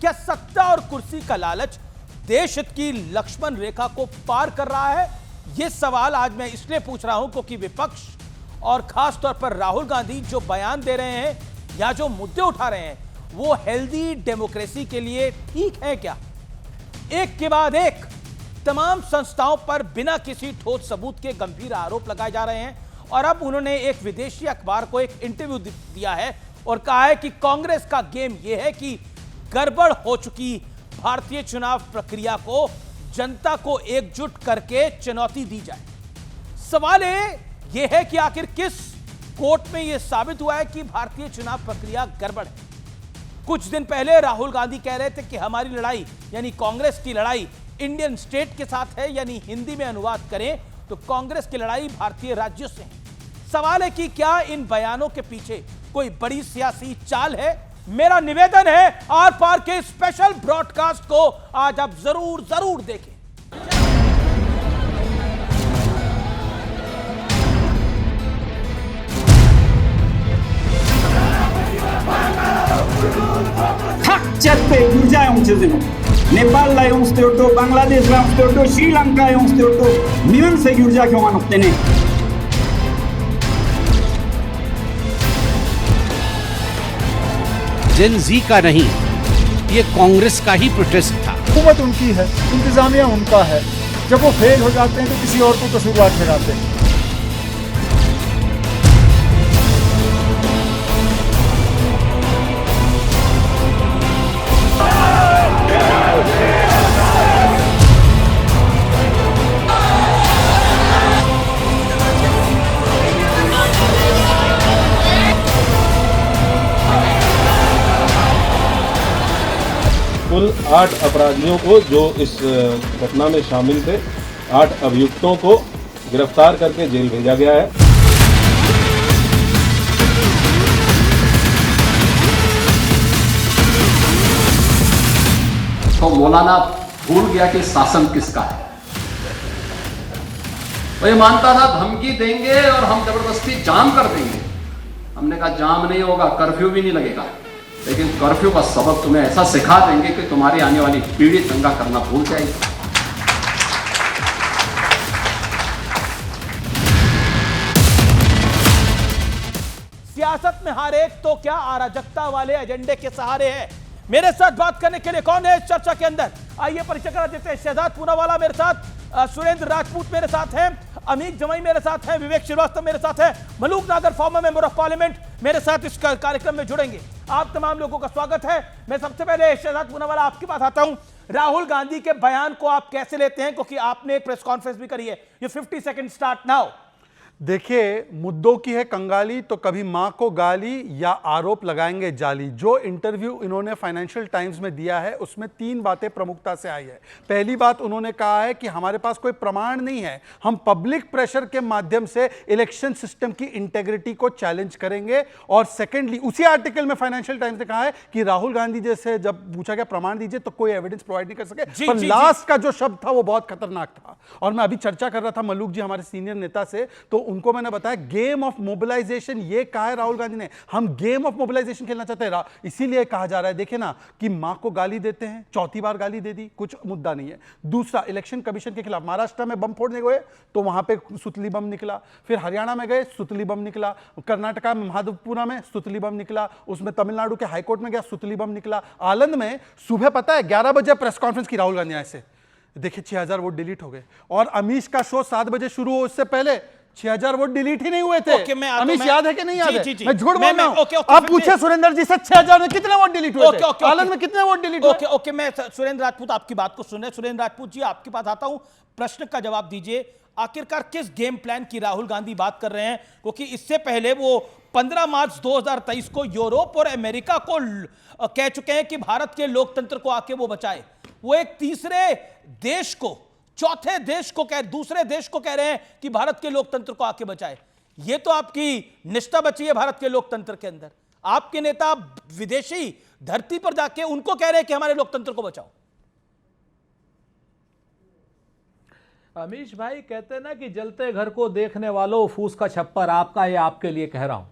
क्या सत्ता और कुर्सी का लालच देश हित की लक्ष्मण रेखा को पार कर रहा है? यह सवाल आज मैं इसलिए पूछ रहा हूं क्योंकि विपक्ष और खास तौर पर राहुल गांधी जो बयान दे रहे हैं या जो मुद्दे उठा रहे हैं वो हेल्दी डेमोक्रेसी के लिए ठीक है क्या? एक के बाद एक तमाम संस्थाओं पर बिना किसी ठोस सबूत के गंभीर आरोप लगाए जा रहे हैं और अब उन्होंने एक विदेशी अखबार को एक इंटरव्यू दिया है और कहा है कि कांग्रेस का गेम यह है कि गड़बड़ हो चुकी भारतीय चुनाव प्रक्रिया को जनता को एकजुट करके चुनौती दी जाए। सवाल यह है कि आखिर किस कोर्ट में यह साबित हुआ है कि भारतीय चुनाव प्रक्रिया गड़बड़ है? कुछ दिन पहले राहुल गांधी कह रहे थे कि हमारी लड़ाई यानी कांग्रेस की लड़ाई इंडियन स्टेट के साथ है, यानी हिंदी में अनुवाद करें तो कांग्रेस की लड़ाई भारतीय राज्यों से है। सवाल है कि क्या इन बयानों के पीछे कोई बड़ी सियासी चाल है? मेरा निवेदन है आर पार के स्पेशल ब्रॉडकास्ट को आज आप जरूर देखें। Hakçatte Gürcayong çözümü. Nepal'la yonstuyordu, Bangladeş'la yonstuyordu, Sri Lanka yonstuyordu. Milan se Gürcay kyong anokte ne? जेन जी का नहीं, ये कांग्रेस का ही प्रोटेस्ट था। हुकूमत उनकी है, इंतजामिया उनका है। जब वो फेल हो जाते हैं तो किसी और को कसूरवार ठहराते हैं। कुल 8 अपराधियों को जो इस घटना में शामिल थे, 8 अभियुक्तों को गिरफ्तार करके जेल भेजा गया है। तो मौलाना भूल गया कि शासन किसका है। वो ये मानता था धमकी देंगे और हम जबरदस्ती जाम कर देंगे। हमने कहा जाम नहीं होगा, कर्फ्यू भी नहीं लगेगा, लेकिन कर्फ्यू का सबक तुम्हें ऐसा सिखा देंगे कि तुम्हारी आने वाली पीढ़ी दंगा करना भूल जाएगी। सियासत में हर एक तो क्या अराजकता वाले एजेंडे के सहारे है। मेरे साथ बात करने के लिए कौन है इस चर्चा के अंदर? आइए परिचय करा देते हैं। शहजाद पूनावाला मेरे साथ, सुरेंद्र राजपूत मेरे साथ हैं, अमित जमाई मेरे साथ हैं, विवेक श्रीवास्तव मेरे साथ है, मलूक नागर फॉर्मर मेंबर ऑफ पार्लियामेंट मेरे साथ इस कार्यक्रम में जुड़ेंगे। आप तमाम लोगों का स्वागत है। मैं सबसे पहले शहजाद पूनावाला आपके पास आता हूं। राहुल गांधी के बयान को आप कैसे लेते हैं, क्योंकि आपने एक प्रेस कॉन्फ्रेंस भी करी है। ये 50 सेकंड स्टार्ट नाउ। देखिए, मुद्दों की है कंगाली तो कभी मां को गाली या आरोप लगाएंगे जाली। जो इंटरव्यू इन्होंने फाइनेंशियल टाइम्स में दिया है उसमें 3 बातें प्रमुखता से आई है। पहली बात, उन्होंने कहा है कि हमारे पास कोई प्रमाण नहीं है, हम पब्लिक प्रेशर के माध्यम से इलेक्शन सिस्टम की इंटेग्रिटी को चैलेंज करेंगे। और सेकेंडली, उसी आर्टिकल में फाइनेंशियल टाइम्स ने कहा है कि राहुल गांधी जैसे जब पूछा गया प्रमाण दीजिए तो कोई एविडेंस प्रोवाइड नहीं कर सके। पर लास्ट का जो शब्द था वो बहुत खतरनाक था। और मैं अभी चर्चा कर रहा था मलूक जी हमारे सीनियर नेता से, तो उनको मैंने बताया गेम ऑफ मोबिलाइजेशन ये कहा है राहुल गांधी ने, हम गेम ऑफ मोबिलाइजेशन खेलना चाहते हैं। इसीलिए कहा जा रहा है, देखिए ना कि मां को गाली देते हैं, चौथी बार गाली दे दी, कुछ मुद्दा नहीं है। दूसरा, इलेक्शन कमीशन के खिलाफ महाराष्ट्र में बम फोड़ने गए तो वहां पे सुतली बम निकला, फिर हरियाणा में गए सुतली बम निकला, कर्नाटका में महादेवपुरा में सुतली बम निकला, उसमें तमिलनाडु के हाईकोर्ट में गया सुतली बम निकला। आनंद में सुबह पता है 11 बजे प्रेस कॉन्फ्रेंस की राहुल गांधी ऐसे, देखिए 6000 वोट डिलीट हो गए। और अमीश का शो 7 बजे शुरू हो उससे पहले 6000 वोट डिलीट ही नहीं हुए थे। अमीश याद है कि नहीं याद है? मैं झूठ बोल रहा हूं। आप पूछे सुरेंद्र जी से 6000 में कितने वोट डिलीट हुए थे? आनंद में कितने वोट डिलीट हुए? ओके, मैं सुरेंद्र राजपूत आपकी बात को सुन रहे। सुरेंद्र राजपूत जी, आपके पास आता हूं, प्रश्न का जवाब दीजिए। आखिरकार किस गेम प्लान की राहुल गांधी बात कर रहे हैं? क्योंकि इससे पहले वो 15 मार्च 2023 को यूरोप और अमेरिका को कह चुके हैं कि भारत के लोकतंत्र को आके वो बचाए। वो एक तीसरे देश को, चौथे देश को दूसरे देश को कह रहे हैं कि भारत के लोकतंत्र को आके बचाए। ये तो आपकी निष्ठा बची है भारत के लोकतंत्र के अंदर। आपके नेता विदेशी धरती पर जाके उनको कह रहे हैं कि हमारे लोकतंत्र को बचाओ। अमीश भाई कहते हैं ना कि जलते घर को देखने वालों, फूस का छप्पर आपका, ये आपके लिए कह रहा हूं।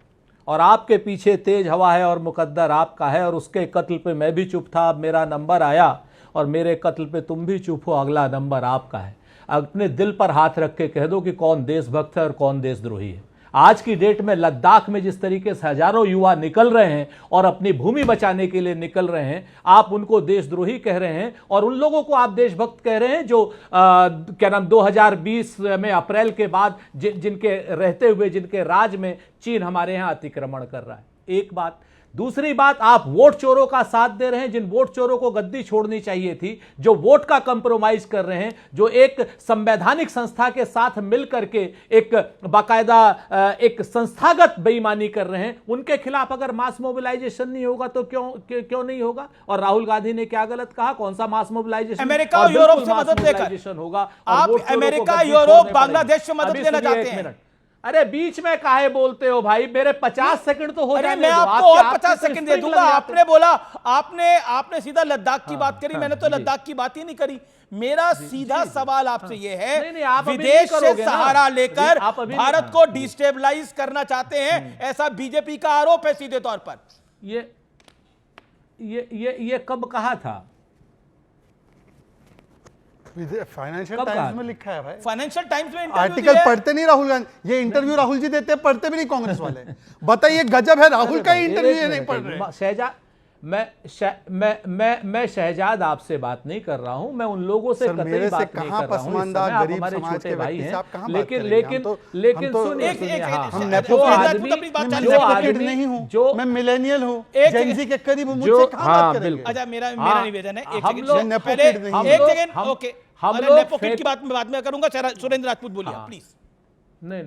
और आपके पीछे तेज हवा है और मुकद्दर आपका है, और उसके कत्ल पे मैं भी चुप था, अब मेरा नंबर आया और मेरे कत्ल पे तुम भी चुप हो, अगला नंबर आपका है। अपने दिल पर हाथ रख के कह दो कि कौन देशभक्त है और कौन देशद्रोही है। आज की डेट में लद्दाख में जिस तरीके से हजारों युवा निकल रहे हैं और अपनी भूमि बचाने के लिए निकल रहे हैं, आप उनको देशद्रोही कह रहे हैं और उन लोगों को आप देशभक्त कह रहे हैं जो क्या नाम 2020 में अप्रैल के बाद जिनके रहते हुए जिनके राज में चीन हमारे यहां अतिक्रमण कर रहा है। एक बात। दूसरी बात, आप वोट चोरों का साथ दे रहे हैं, जिन वोट चोरों को गद्दी छोड़नी चाहिए थी, जो वोट का कंप्रोमाइज कर रहे हैं, जो एक संवैधानिक संस्था के साथ मिलकर के एक बाकायदा एक संस्थागत बेईमानी कर रहे हैं, उनके खिलाफ अगर मास मोबिलाइजेशन नहीं होगा तो क्यों नहीं होगा? और राहुल गांधी ने क्या गलत कहा? कौन सा मास मोबिलाइजेशन? अमेरिका और यूरोप से मदद लेकर होगा। आप अमेरिका, यूरोप, बांग्लादेश से मदद लेना चाहते हैं। अरे बीच में काहे बोलते हो भाई? मेरे 50 सेकंड तो हो जाए। मैं आपको और 50 सेकंड दे दूंगा। आपने बोला, आपने सीधा लद्दाख की बात करी, मैंने तो लद्दाख की बात ही नहीं करी। मेरा सीधा सवाल आपसे यह है, विदेश से सहारा लेकर भारत को डिस्टेबलाइज करना चाहते हैं, ऐसा बीजेपी का आरोप है सीधे तौर पर। ये कब कहा था? फाइनेंशियल टाइम्स में लिखा है भाई। फाइनेंशियल टाइम्स में आर्टिकल पढ़ते नहीं राहुल गांधी। ये इंटरव्यू राहुल जी देते हैं, पढ़ते भी नहीं कांग्रेस वाले। बताइए, गजब है, राहुल का इंटरव्यू ये नहीं पढ़ रहे। शहजाद, मैं शहजाद आपसे बात नहीं कर रहा हूं, मैं उन लोगों से कतई बात नहीं कर रहा हूं। गरीब समाज के भाई हैं, लेकिन सुनिए, हम नहीं हूं, जो मैं मिलेनियल हूं, जेन ज़ी के करीब, मुझसे कहां बात करेंगे? अच्छा, मेरा निवेदन है, एक सेकंड ओके, हम लोग नेपोकिट की बात में बाद में करूंगा। सुरेंद्र राजपूत बोलिए प्लीज। नहीं,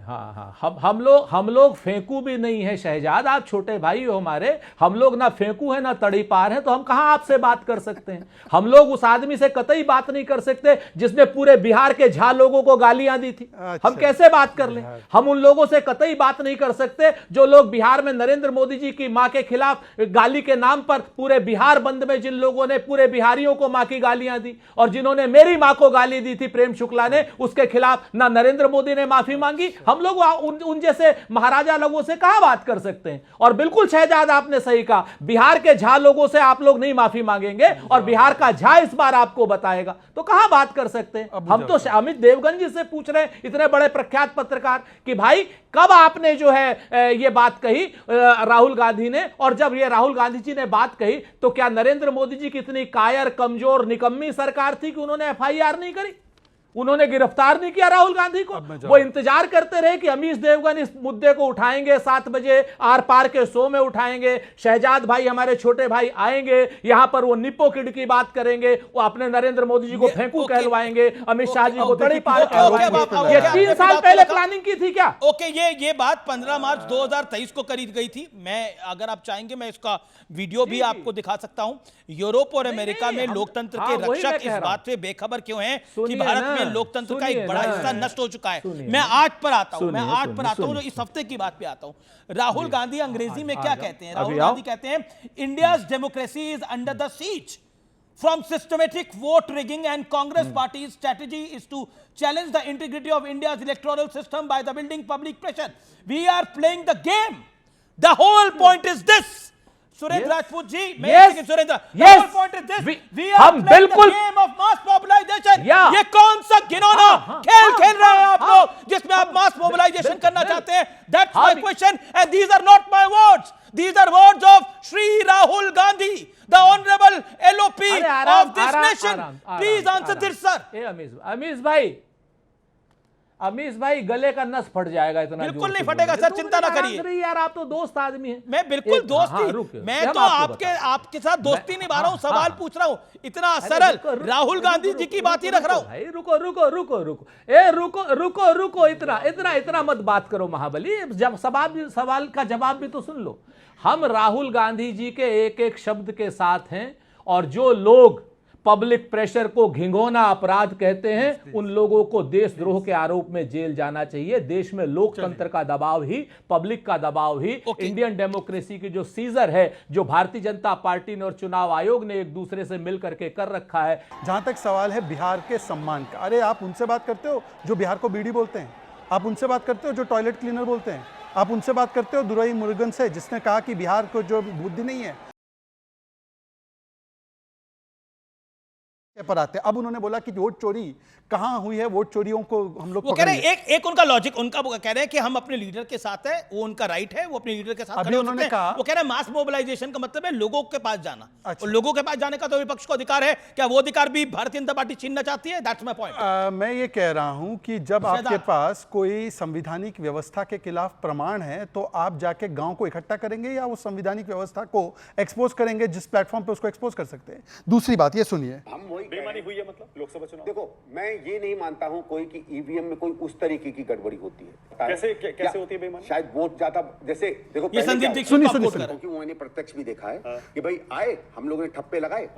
हाँ, हम लोग फेंकू भी नहीं है शहजाद, आप छोटे भाई हो हमारे। हम लोग ना फेंकू है ना तड़ी पार है, तो हम कहां आपसे बात कर सकते हैं? हम लोग उस आदमी से कतई बात नहीं कर सकते जिसने पूरे बिहार के झा लोगों को गालियां दी थी। हम कैसे बात कर लें? हम उन लोगों से कतई बात नहीं कर सकते जो लोग बिहार में नरेंद्र मोदी जी की मां के खिलाफ गाली के नाम पर पूरे बिहार बंद में जिन लोगों ने पूरे बिहारियों को मां की गालियां दी, और जिन्होंने मेरी मां को गाली दी थी प्रेम शुक्ला ने, उसके खिलाफ ना नरेंद्र मोदी ने माफी मांगी। हम लोग उन जैसे महाराजा लोगों से कहां बात कर सकते हैं? और बिल्कुल शहजाद, आपने सही कहा, बिहार के झा लोगों से आप लोग नहीं माफी मांगेंगे और बिहार का झा इस बार आपको बताएगा, तो कहां बात कर सकते हैं? हम तो अमित देवगन जी से पूछ रहे हैं, इतने बड़े प्रख्यात पत्रकार, कि भाई कब आपने जो है ये बात कही राहुल गांधी ने? और जब ये राहुल गांधी जी ने बात कही तो क्या नरेंद्र मोदी जी की इतनी कायर, कमजोर, निकम्मी सरकार थी कि उन्होंने एफआईआर नहीं करी? उन्होंने गिरफ्तार नहीं किया राहुल गांधी को? वो इंतजार करते रहे कि अमीश देवगन इस मुद्दे को उठाएंगे, 7 बजे आर पार के शो में उठाएंगे, शहजाद भाई हमारे छोटे भाई आएंगे, यहां पर वो निप्पो किड की बात करेंगे, वो अपने नरेंद्र मोदी जी को फेंकू कहलवाएंगे, अमित शाह जी को तड़ी पार कहलवाएंगे। ये 3 साल पहले प्लानिंग की थी क्या? ओके, ये बात 15 मार्च 2023 को करी गई थी। मैं, अगर आप चाहेंगे, मैं इसका वीडियो भी आपको दिखा सकता हूं। यूरोप और अमेरिका में लोकतंत्र के रक्षक इस बात से बेखबर क्यों हैं कि भारत में लोकतंत्र का एक बड़ा हिस्सा नष्ट हो चुका है। मैं आज पर आता हूं, इस हफ्ते की बात पे आता हूं। राहुल गांधी अंग्रेजी में क्या कहते हैं? राहुल गांधी कहते हैं, India's democracy is under the siege from systematic vote rigging, and Congress party's strategy is to challenge the integrity of India's electoral system by the building public pressure. We are playing the game. The whole point is this. Surendra Rajput ji, Surendra, we are playing the game of mass mobilization. ये कौन सा घिनौना खेल खेल रहे हैं आप लोग जिसमें आप मास मोबिलाइजेशन करना चाहते हैं? That's my question, and these are not my words. These are words of Shri Rahul Gandhi, the honorable LOP of this nation. Please answer this, sir. Amish भाई, गले का नस फट जाएगा इतना। बिल्कुल नहीं फटेगा सर, चिंता ना करिए। यार, आप तो दोस्त आदमी हैं। मैं बिल्कुल दोस्ती, मैं तो आपके साथ दोस्ती निभा रहा हूं, सवाल पूछ रहा हूं, इतना सरल राहुल गांधी जी की बात ही रख रहा हूं। भाई रुको, इतना मत बात करो महाबली। जब सवाल का जवाब भी तो सुन लो। हम राहुल गांधी जी के एक एक शब्द के साथ हैं, और जो लोग पब्लिक प्रेशर को घिंगोना अपराध कहते हैं, उन लोगों को देशद्रोह के आरोप में जेल जाना चाहिए। देश में लोकतंत्र का दबाव ही, पब्लिक का दबाव ही, इंडियन डेमोक्रेसी की जो सीजर है, जो भारतीय जनता पार्टी ने और चुनाव आयोग ने एक दूसरे से मिलकर के कर रखा है। जहां तक सवाल है बिहार के सम्मान का, अरे आप उनसे बात करते हो जो बिहार को बीड़ी बोलते हैं, आप उनसे बात करते हो जो टॉयलेट क्लीनर बोलते हैं, आप उनसे बात करते हो, दुराई मुरुगन से, जिसने कहा कि बिहार को जो बुद्धि नहीं है पर आते। अब उन्होंने बोला कि वोट चोरी कहां हुई है, वोट चोरियों को हम लोग वो कह रहे हैं एक उनका लॉजिक, उनका वो कह रहे हैं कि हम अपने लीडर के साथ है, वो उनका राइट है, वो अपने लीडर के साथ अभी खड़े हो उन्होंने सकते हैं। कहा, वो कह रहे हैं मास मोबिलाइजेशन का मतलब है लोगों के पास जाना। अच्छा। और लोगों के पास जाने का तो विपक्ष को अधिकार है, क्या वो अधिकार भी भारतीय जनता पार्टी छीनना चाहती है? That's my point. मैं ये कह रहा हूं कि जब आपके पास कोई संवैधानिक व्यवस्था के खिलाफ प्रमाण है तो आप जाके गांव को इकट्ठा करेंगे या उस संवैधानिक व्यवस्था को एक्सपोज करेंगे जिस प्लेटफॉर्म पे उसको एक्सपोज कर सकते हैं। दूसरी बात ये सुनिए, हम वही बेईमानी हुई है, मतलब लोकसभा चुनाव। देखो, मैं ये नहीं मानता हूं कोई कि ईवीएम में कोई उस तरीके की गड़बड़ी होती है। कैसे होती है बेईमानी? शायद वोट ज्यादा, जैसे देखो ये संदीप दीक्षित सुनिए, को कोट कर रहे हैं। क्योंकि मैंने प्रत्यक्ष भी देखा है कि भाई आए, हम लोगों ने ठप्पे लगाए,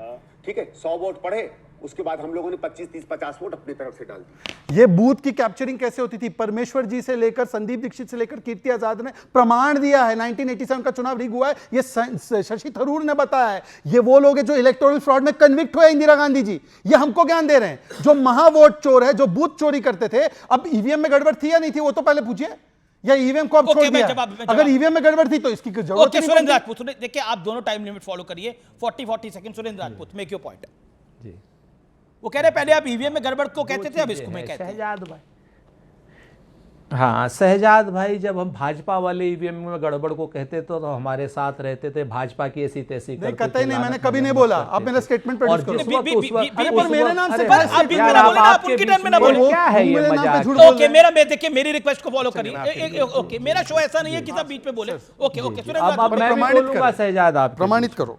ठीक है, 100 वोट पड़े, उसके बाद हम लोगों ने 25, 30, 50 वोट अपनी तरफ से डाल दी। ये बूथ की कैप्चरिंग कैसे होती थी? परमेश्वर जी से लेकर संदीप दीक्षित से लेकर कीर्ति आजाद ने प्रमाण दिया है। 1987 का चुनाव रिग हुआ है, ये शशि थरूर ने बताया है। ये वो लोग हैं जो इलेक्टोरल फ्रॉड में कन्विक्ट हुए, इंदिरा गांधी जी, ये हमको ज्ञान दे रहे हैं। जो महा वोट चोर है, जो बूथ चोरी करते थे, अब ईवीएम में गड़बड़ थी या नहीं थी वो तो पहले पूछिए, या ईवीएम को अब छोड़ दिया? अगर ईवीएम में गड़बड़ थी तो इसकी जरूरत नहीं। सुरेंद्र राजपूत, देखिए आप दोनों टाइम लिमिट फॉलो करिए, 40 second. Surendra Rajput, make your point. जी, वो कह रहे हैं पहले आप ईवीएम में गड़बड़ को कहते थे, अब इसको मैं कहते हैं। शहजाद भाई, हाँ शहजाद भाई, जब हम भाजपा वाले ईवीएम में गड़बड़ को कहते तो हमारे साथ रहते थे, भाजपा की ऐसी तैसी नहीं, कतई नहीं, मैंने कभी नहीं बोला। आप मेरा स्टेटमेंट पे और करो। जिस वक्त उस वक्त पर मेरे नाम से पर आप भी मेरा बोले ना, आप उनकी टर्म में ना बोले। क्या है ये मजाक? ओके, मेरा देखिए मेरी रिक्वेस्ट को फॉलो करिए। ओके, मेरा शो ऐसा नहीं है कि सब बीच पे बोले। ओके ओके, अब मैं भी बोलूंगा शहजाद, आप प्रमाणित करो।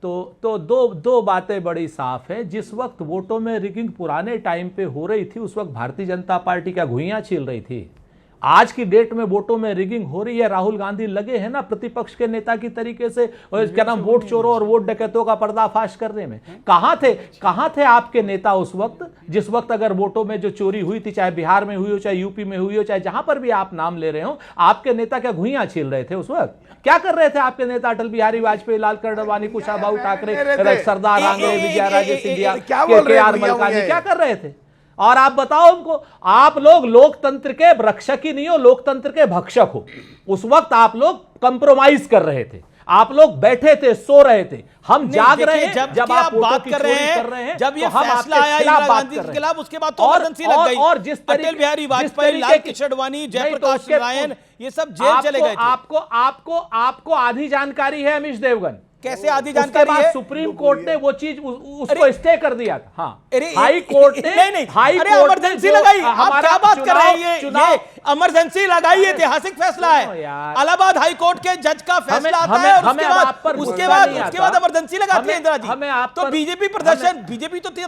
तो दो बातें बड़ी साफ है। जिस वक्त वोटों में रिगिंग पुराने टाइम पे हो रही थी, उस वक्त भारतीय जनता पार्टी क्या घुइयां छील रही थी? आज की डेट में वोटों में रिगिंग हो रही है, राहुल गांधी लगे हैं ना प्रतिपक्ष के नेता की तरीके से क्या नाम वोट चोरों और वोट डकैतों का पर्दाफाश करने में। कहां थे आपके नेता उस वक्त, जिस वक्त अगर वोटों में जो चोरी हुई थी, चाहे बिहार में हुई हो, चाहे यूपी में हुई हो, चाहे जहां पर भी आप नाम ले रहे हो, आपके नेता क्या घुइयां छील रहे थे उस वक्त? क्या कर रहे थे आपके नेता? अटल बिहारी वाजपेयी, लालकृष्ण अडवाणी, कुशाभाऊ ठाकरे, सरदार आंग्रे, विजयाराजे सिंधिया, KR मलकानी, क्या कर रहे थे? और आप बताओ हमको, आप लोग लोकतंत्र के रक्षक ही नहीं हो, लोकतंत्र के भक्षक हो। उस वक्त आप लोग कंप्रोमाइज कर रहे थे, आप लोग बैठे थे, सो रहे थे, हम जाग रहे हैं। जब आप बात कर रहे हैं, जब ये फैसला आया इंदिरा गांधी के खिलाफ, उसके बाद तो इमरजेंसी लग गई। और जिस तरीके अटल बिहारी वाजपेयी, लालकृष्ण अडवाणी, जयप्रकाश नारायण, ये सब जेल चले गए थे। आपको आधी जानकारी है अमीश देवगन? कैसे आधी जानकारी है? सुप्रीम कोर्ट ने वो चीज उसको स्टे कर दिया था। हाँ, हाई कोर्ट ने इमरजेंसी लगाई। आप क्या बात कर रहे हैं? ये इमरजेंसी लगाई, ऐतिहासिक फैसला है। इलाहाबाद हाई कोर्ट के जज का फैसला आता है और उसके बाद इमरजेंसी लगाती है इंदिरा जी। तो बीजेपी तो थी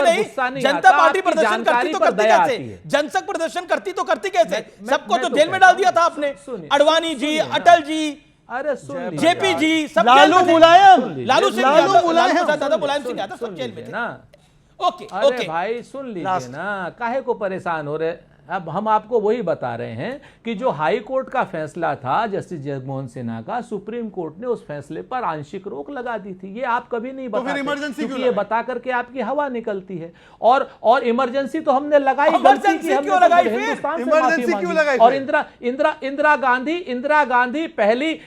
नहीं, जनता पार्टी प्रदर्शन करती तो करती कैसे? जनसंघ प्रदर्शन करती तो करती कैसे? सबको तो जेल में डाल दिया था आपने। अडवाणी जी, अटल जी, अरे सुन जेपी जी, सब लालू मुलायम सिंह यादव सब जेल में थे ना। ओके अरे भाई सुन लीजिए ना, काहे को परेशान हो रहे? अब हम आपको वही बता रहे हैं कि जो हाई कोर्ट का फैसला था जस्टिस जगमोहन सिन्हा का, सुप्रीम कोर्ट ने उस फैसले पर आंशिक रोक लगा दी थी। ये आप कभी नहीं बताते, क्योंकि ये बता करके आपकी हवा निकलती है। और इमरजेंसी तो हमने लगाई, गलती की हमने हिंदुस्तान से माफी मांगी। और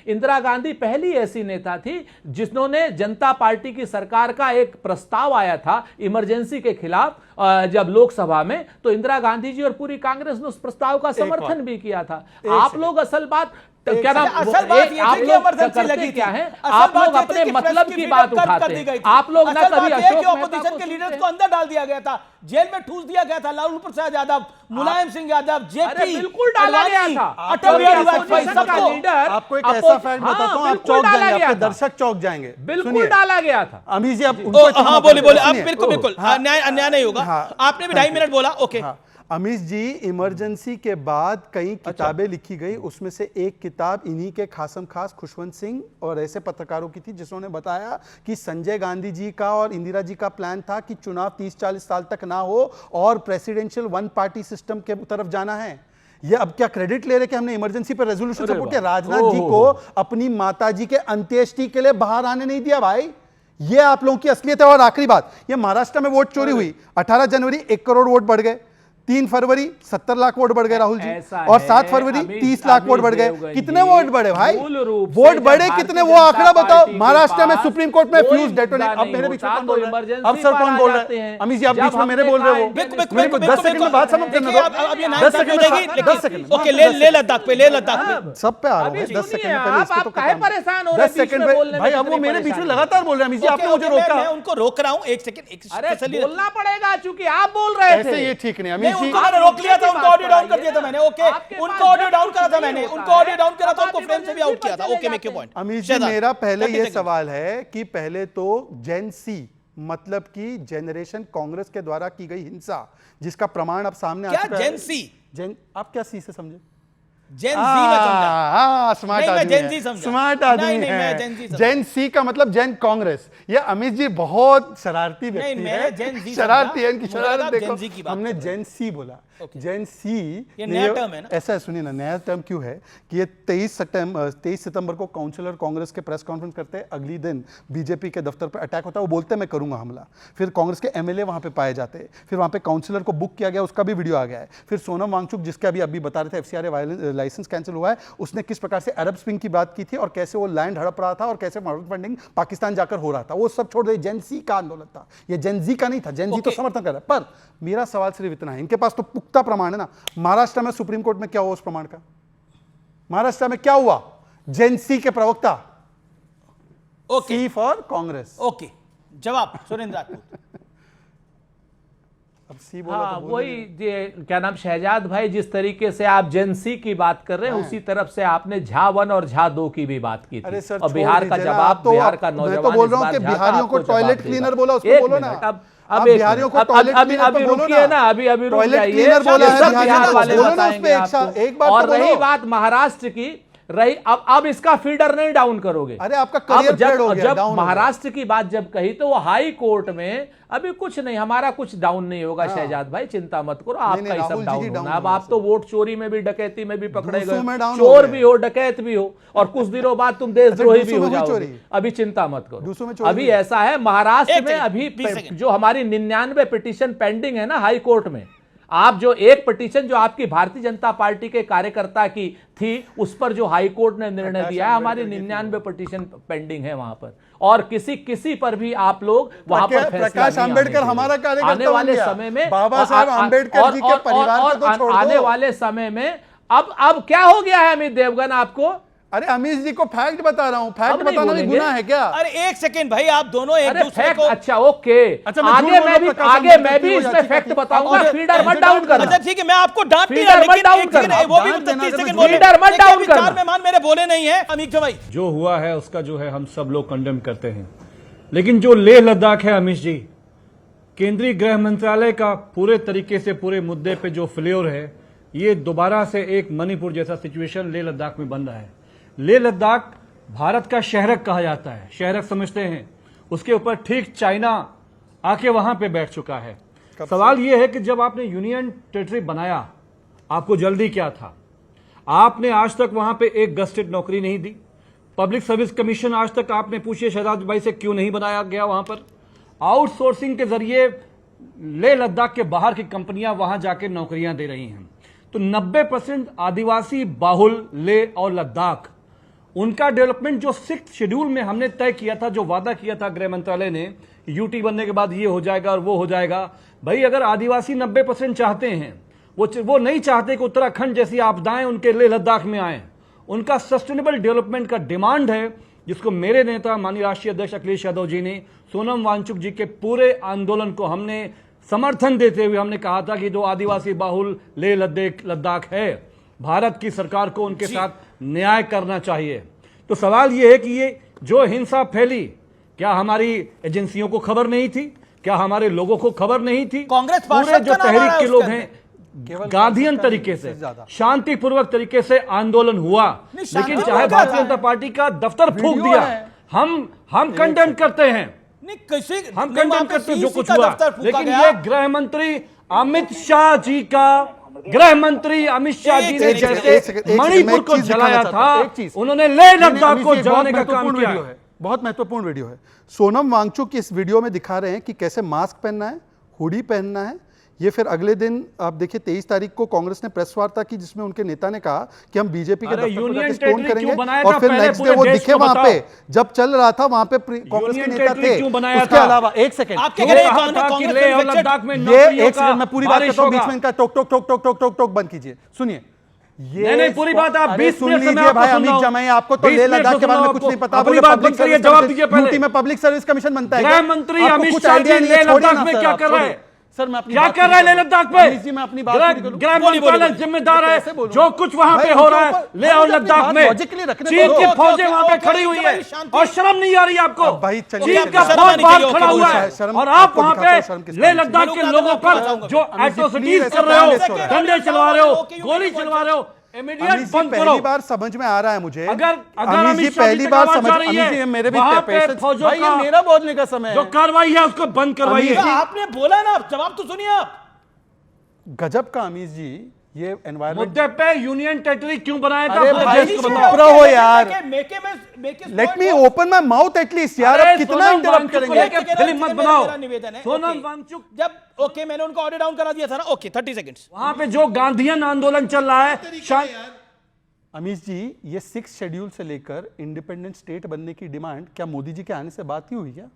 इंदिरा गांधी पहली ऐसी नेता थी जिन्होंने जनता पार्टी की सरकार का एक प्रस्ताव आया था इमरजेंसी के खिलाफ जब लोकसभा में, तो इंदिरा गांधी जी और पूरी कांग्रेस ने उस प्रस्ताव का समर्थन भी किया था। आप लोग असल बात क्या नाम, आप लोग करते क्या है? आप लोग अपने मतलब की बात उठाते हैं। आप लोग ना कभी अपोजिशन के लीडर्स को अंदर डाल दिया गया था, जेल में ठूस दिया गया था। लालू प्रसाद यादव, मुलायम सिंह यादव, जेपी, बिल्कुल डाला गया था। अटल बिहारी वाजपेयी, सबको। आपको एक ऐसा फैक्ट बताता हूं, आप चौंक जाएंगे, आपके दर्शक चौंक जाएंगे। बिल्कुल डाला गया था। अमीश जी, आप बोले आप बिल्कुल अन्याय नहीं होगा। आपने भी 2.5 मिनट बोला। ओके अमीश जी, इमरजेंसी के बाद कई किताबें लिखी गई, उसमें से एक किताब इन्हीं के खासम खास खुशवंत सिंह और ऐसे पत्रकारों की थी जिन्होंने बताया कि संजय गांधी जी का और इंदिरा जी का प्लान था कि चुनाव 30-40 साल तक ना हो और प्रेसिडेंशियल वन पार्टी सिस्टम के तरफ जाना है। ये अब क्या क्रेडिट ले रहे कि हमने इमरजेंसी पर रेजोल्यूशन सपोर्ट किया? राजनाथ जी को अपनी माता जी के अंत्येष्टि के लिए बाहर आने नहीं दिया भाई। ये आप लोगों की असलियत है। और आखिरी बात, ये महाराष्ट्र में वोट चोरी हुई, 18 जनवरी 1 करोड़ वोट बढ़ गए, 3 फरवरी 70 लाख वोट बढ़ गए राहुल जी, ऐसा और है, 7 फरवरी अमित- 30 लाख वोट बढ़ गए। देवगन कितने जी, वोट बढ़े भाई? मूल रूप से वोट जब बढ़े भारतीय कितने, वो जनता आंकड़ा बताओ। पार्टी के महाराष्ट्र में पास सुप्रीम कोर्ट में कोई फ्यूज डेटोनेट, मुद्दा अब नहीं मेरे बीच में होता, कौन तो बोल रहा है? इमरजेंसी अब सर पर कौन आ बोल रहा जाते है? हैं। अमित जी आप जब बीच में मेरे हमने बोल रहे कहा हो, मेरे को 10 सेकंड में बात समाप्त करने दो। 10 सेकंड में 10 सेकंड ओके, ले लद्दाख पे, ले लद्दाख पे। सब पे आ रहा हूं अभी मैं, 10 सुनिए, सेकंड में पहले इसको तो काहे खत्म। परेशान हो रहे 10 हैं बीच सेकंड में बोलने में में? भाई, अब वो कितनी मेरे बीच में परेशानी? लगातार बोल रहे हैं। अमित जी आपने मुझे रोका। मैं उनको रोक रहा हूं, एक सेकंड, अरे स्पेशली बोलना पड़ेगा क्योंकि आप बोल रहे थे। ऐसे ये ठीक नहीं नहीं, अमित जी। उनको मैंने रोक लिया था, उनको ऑडियो डाउन कर दिया था मैंने। ओके, उनको ऑडियो डाउन करा था मैंने, उनको ऑडियो डाउन करा था, उनको फ्रेम से भी आउट किया था। Okay, make your point. Amit ji मेरा पहले ये सवाल है कि पहले तो जेन सी मतलब कि जनरेशन कांग्रेस के द्वारा की गई हिंसा, जिसका प्रमाण अब सामने आ क्या चुका है। जेन सी? जेन, आप क्या सी से समझे? जेन जी में समझा। स्मार्ट नहीं, मैं आदमी जेन जी है, समझा। स्मार्ट नहीं, आदमी नहीं, मैं जेन जी है। समझा। जेन सी का मतलब जेन कांग्रेस। ये अमित जी बहुत शरारती व्यक्ति नहीं, है, मैंने जेन जी शरारती है, समझा। इनकी मुझे लगा शरारत आप देखो। जेन जी की बात हमने कर रहे जेन सी बोला। जेन सी ये नया टर्म है ना? ऐसा है, सुनिए ना, नया टर्म क्यों है कि ये 23 सितंबर को काउंसलर कांग्रेस के प्रेस कॉन्फ्रेंस करते हैं, अगली दिन बीजेपी के दफ्तर पर अटैक होता है, वो बोलते हैं मैं करूंगा हमला। फिर कांग्रेस के एमएलए वहां पे पाए जाते हैं, फिर वहां पे काउंसलर को बुक किया गया, उसका भी वीडियो आ गया है। फिर सोनम वांगचुक, जिसके अभी बता रहे थे एफसीआरए लाइसेंस कैंसिल हुआ है, उसने किस प्रकार से अरब स्प्रिंग की बात की थी और कैसे वो लैंड हड़प रहा था और कैसे मॉडल फंडिंग पाकिस्तान जाकर हो रहा था, वो सब छोड़ दे। जेन सी का आंदोलन था, ये जेन जी का नहीं था। जेन जी तो समर्थन कर रहा है, पर मेरा सवाल सिर्फ इतना है, इनके पास तो पुख्ता प्रमाण है ना। महाराष्ट्र में सुप्रीम कोर्ट में क्या हुआ उस प्रमाण का? महाराष्ट्र में क्या हुआ? जेन सी के प्रवक्ता, okay, see for Congress. Okay, जवाब सुरेंद्र राजपूत। अब सी बोला हाँ, तो बोल वही क्या नाम, शहजाद भाई, जिस तरीके से आप जेंसी की बात कर रहे हैं, उसी तरफ से आपने झा 1 और झा 2 की भी बात की थी। अरे सर, और बिहार का छोड़ दीजिए ना, जवाब, आप तो बिहार का मैं तो नौजवान बोल इस रहा हूं बार कि झा का बिहारियों को आपको टॉयलेट जवाब क्लीनर देगा। बोला, उसको एक बोलो ना। मिनट, आप एक बिहारियों को मिनट, टॉयलेट अभी क्लीनर तो बोलो रुकिए ना, अभी रुक टॉयलेट जाइए। क्लीनर बोला ये है सब बिहारियों बिहार को, वाले बोलो ना उस बताएंगे पे आपको। एक बार और तो रही बोलो। बात महाराष्ट्र की, अब इसका फीडर नहीं डाउन करोगे। अरे आपका करियर फेड हो गया, जब डाउन हो गया। महाराष्ट्र की बात जब कही तो वो हाई कोर्ट में अभी कुछ नहीं, हमारा कुछ डाउन नहीं होगा। शहजाद भाई चिंता मत करो, आपका ही सब डाउन होना। अब आप तो वोट चोरी में भी, डकैती में भी पकड़े गए, चोर भी हो, डकैत भी हो, और कुछ दिनों बाद तुम देशद्रोही भी हो जाओगे। अभी चिंता मत करो। अभी ऐसा है महाराष्ट्र में, अभी जो हमारी 99 पिटीशन पेंडिंग है ना हाई कोर्ट में, आप जो एक पिटीशन जो आपकी भारतीय जनता पार्टी के कार्यकर्ता की थी, उस पर जो हाई कोर्ट ने निर्णय दिया है, हमारी 99 पिटीशन पेंडिंग है वहां पर, और किसी पर भी आप लोग वहां पर प्रकाश आंबेडकर हमारा कार्यकर्ता आने वाले समय में, बाबा साहब आंबेडकर जी के परिवार को तो छोड़ दो। आने वाले समय में अब क्या हो गया है अमित देवगन आपको? अरे अमित जी को फैक्ट बता रहा हूं, फैक्ट बताना भी गुनाह है क्या? अरे एक सेकंड भाई, आप दोनों एक दूसरे को। अच्छा ओके, अच्छा, आगे मैं भी इसमें फैक्ट बताऊंगा। फीडर मत डाउन करना। अच्छा ठीक है, मैं आपको डांट नहीं फीडर रहा, मत लेकिन डाउन एक सेकंड, करना। वो भी 30 सेकंड बोले। फीडर मत डाउन करना। 4 मेहमान मेरे बोले नहीं है अमित भाई। जो हुआ है उसका जो है हम सब लोग कंडेम करते हैं, लेकिन जो लेह लद्दाख है अमित जी, केंद्रीय गृह मंत्रालय का पूरे तरीके से पूरे मुद्दे पे जो फ्लेवर है, ये दोबारा से एक मणिपुर जैसा सिचुएशन लेह लद्दाख में बन रहा है। लेह लद्दाख भारत का शहरक कहा जाता है, शहरक समझते हैं, उसके ऊपर ठीक चाइना आके वहां पे बैठ चुका है। सवाल यह है कि जब आपने यूनियन टेरिटरी बनाया, आपको जल्दी क्या था? आपने आज तक वहां पे एक गस्टेड नौकरी नहीं दी। पब्लिक सर्विस कमीशन आज तक आपने पूछिए शहजाद भाई से क्यों नहीं बनाया गया वहां पर? आउटसोर्सिंग के जरिए लेह लद्दाख के बाहर की कंपनियां वहां जाके नौकरियां दे रही हैं। तो 90% आदिवासी बाहुल लेह और लद्दाख, उनका डेवलपमेंट जो 6th शेड्यूल में हमने तय किया था, जो वादा किया था गृह मंत्रालय ने, यूटी बनने के बाद ये हो जाएगा और वो हो जाएगा। भाई अगर आदिवासी 90% चाहते हैं, वो नहीं चाहते कि उत्तराखंड जैसी आपदाएं उनके लेह लद्दाख में आए। उनका सस्टेनेबल डेवलपमेंट का डिमांड है, जिसको मेरे नेता माननीय राष्ट्रीय अध्यक्ष अखिलेश यादव जी ने, सोनम वांगचुक जी के पूरे आंदोलन को हमने समर्थन देते हुए हमने कहा था कि जो आदिवासी बाहुल लेह लद्दाख है, भारत की सरकार को उनके साथ न्याय करना चाहिए। तो सवाल यह है कि ये जो हिंसा फैली, क्या हमारी एजेंसियों को खबर नहीं थी? क्या हमारे लोगों को खबर नहीं थी? कांग्रेस पूरे जो तहरीक के लोग हैं, गांधीयन तरीके से, शांतिपूर्वक तरीके से आंदोलन हुआ, लेकिन चाहे भारतीय जनता पार्टी का दफ्तर फूंक दिया, हम कंडेम करते हैं, हम कंडेम करते हैं जो कुछ हुआ। लेकिन ये गृह मंत्री अमित शाह जी ने जैसे मणिपुर को जलाया था, उन्होंने लेह लद्दाख को जलाने का काम किया है। बहुत महत्वपूर्ण वीडियो है। सोनम वांगचुक इस वीडियो में दिखा रहे हैं कि कैसे मास्क पहनना है, हुडी पहनना है, ये फिर अगले दिन आप देखिए 23 तारीख को कांग्रेस ने प्रेस वार्ता की जिसमें उनके नेता ने कहा कि हम बीजेपी के दफ्तर को जाकर स्टोन करेंगे और फिर नेक्स्ट डे वो दिखे वहां पे जब चल रहा था वहां पे कांग्रेस के नेता थे। उसके अलावा एक सेकंड मैं पूरी बात करता हूं, बीच में इनका टोक टोक टोक टोक टोक टोक टोक बंद कीजिए। सुनिए ये नहीं पूरी बात आप 20 सुन लीजिए भाई अमित जमाई, आपको तो लेह लद्दाख के बारे में कुछ नहीं पता। अपनी बात बंद करिए, जवाब दीजिए पहले। यूटी में पब्लिक सर्विस कमीशन बनता है, गृह मंत्री अमित शाह जी लेह लद्दाख में क्या कर रहे हैं? सर मैं क्या कर रहा है लेह लद्दाख में? मैं अपनी बात गृह मंत्रालय जिम्मेदार है जो कुछ वहां पे हो रहा है लेह और लद्दाख में। चीन की फौजें वहां पे खड़ी हुई है और शर्म नहीं आ रही आपको? चीन का फौज बाहर खड़ा हुआ है और आप वहां पे लेह लद्दाख के लोगों पर जो एट्रोसिटीज कर रहे हो, डंडे चलवा रहे हो, गोली चलवा रहे हो, इमीडिएट बंद करो। पहली बार समझ में आ रहा है मुझे। अगर अमित जी पहली बार समझ, अमित जी मेरे भी फौजों भाई ये मेरा बोलने का समय है। जो कार्रवाई है उसको बंद करवाइए। आपने बोला ना, जवाब तो सुनिए आप। गजब का अमित जी ये एनवायरमेंट मुद्दे पे यूनियन टेरिटरी क्यों बनाया था? बताओ यार, let me open my mouth at least यार। अब कितना इंटरप्ट करेंगे? फिल्म मत बनाओ। सोनम वांगचुक जब ओके मैंने उनको ऑर्डर डाउन करा दिया था ना, ओके 30 सेकंड्स। वहां पे जो गांधीयन आंदोलन चल रहा है अमित जी, ये 6 शेड्यूल से लेकर इंडिपेंडेंट स्टेट बनने की डिमांड क्या मोदी जी के आने से बात ही हुई क्या?